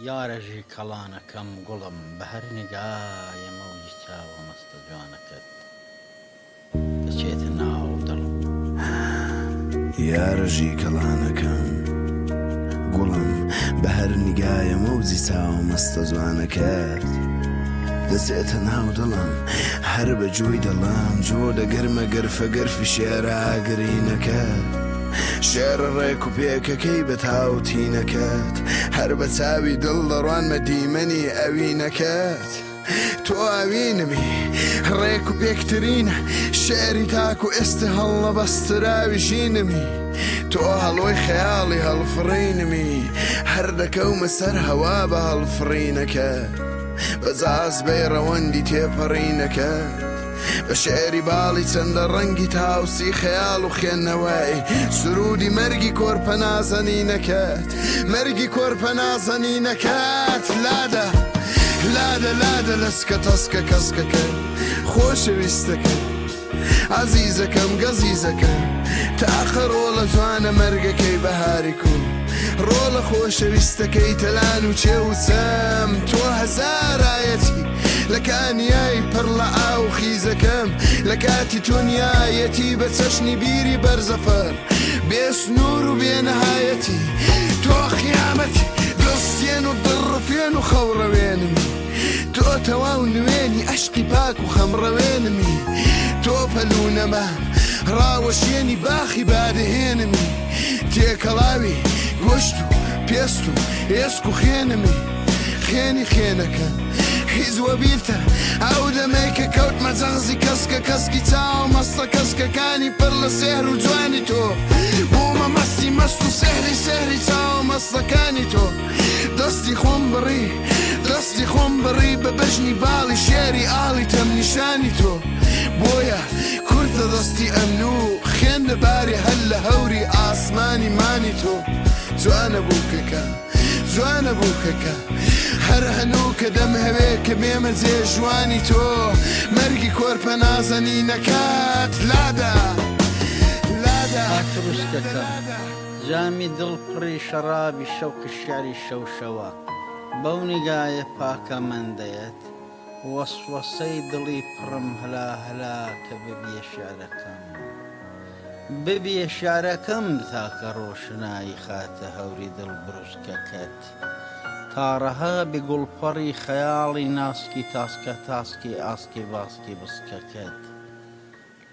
یارەژی کەڵانەکەم گوڵم بە هەر نگایە مەوجی چاوە مەستە جوانەکەت دەچێتە ناو دڵم. یارەژی کەڵانەکەم گوڵم بە هەر نیگایە مەوجی چاوە مەستە جوانەکەت دەچێتە ناو دڵم. هەر بە جوۆی دڵم جۆ دەگەرمە گەرفە گەرفی شێرە ئاگرینەکەت، شێرە ڕێک و پێکەکەی بە تاوتینەکەت، هەر بە چاوی دڵ دەڕوانمە دیمەنی ئەوینەکەت. تۆ ئاوینمی ڕێک و پێکترینە شێری تاک و ئێستا هەڵە بەستراوی ژینمی، تۆ هەڵۆی خەیاڵی هەڵفڕینمی، هەر دەکەومە سەر هەوا بە هەڵفڕینەکەت، بە جازبەی ڕەوەندی تێپەڕینەکەت، بە شێری باڵی چەندە ڕەنگی تاوسی خەیاڵ و خوێندنەوەی سرودی مەرگی کۆرپە نازەنینەکەت، مەرگی کۆرپە نازەنینەکەت. لادە لادە لادە لەسکە تەسکە کەسکەکە خۆشەویستەکە عەزیزەکەم گەزیزەکەم، تاخە ڕۆڵە جوانە مەرگەکەی بەهاری کو، ڕۆڵە خۆشەویستەکەی تەلان و چێ و چەم. تۆ هەزارایەتی لە کانیایی پڕ لە ئاو خیزەکەم، لە کاتی تۆنیایەتی بە چەشنی بیری بەرزەفەر بێسنوور و بێنەهایەتی، تۆ خیامەتی دڵستێن و دڕفێن و خەوڕەوێنمی، تۆ تەواو نوێنی ئەشقی پاک و خەمڕەوێنمی، تۆ پەلوونەمان ڕاوەشێنی باخی بادەهێنمی، تێکەڵاوی گۆشت و پێست و ئێسک و خێنمی، خێنی خێنەکە هیزوە بیرتە ئەو دەمەیکە کەوت مەجەغزی کەسکە کەسکی چاو مەستە کەسکەکانی پڕ لە سێر و جوانی تۆ، بوومە مەستی مەست و سێری سێری چاو مەستەکانی تۆ، دەستی خۆم بڕی دەستی خۆم بڕی بە بەژنی باڵی شێری ئاڵی تەمنیشانی تۆ، بۆیە کورتە دەستی ئەمن و خوێن دەباری هەل لە هەوری ئاسمانی مانی تۆ. جوانە بووکەکە جوانە بووکەکە هەر هەنوو کە دەم هەوێ کە بێمە جێ ژوانی تۆ، مەرگی کۆرپە نازەنینەکەت. لادە لادە ئاکڕشتەکە جامی دڵ پڕی شەرابی شەوقی شیاری شەوشەوە، بەو نیگایە پاکە مندەیەت وەسوەسەی دڵی پڕم هەلا هەلا کە ببیە شارەکەم، ببیە شارەکەم تاکە ڕۆشنایی خاتە هەوری دڵ بروشکەکەت، تاڕەها بگوڵپەڕی خەیاڵی ناسکی تاسکە تاسکی ئاسکی باسکی بسکەکەت.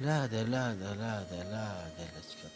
لادە لادە لادە لادە لەچکە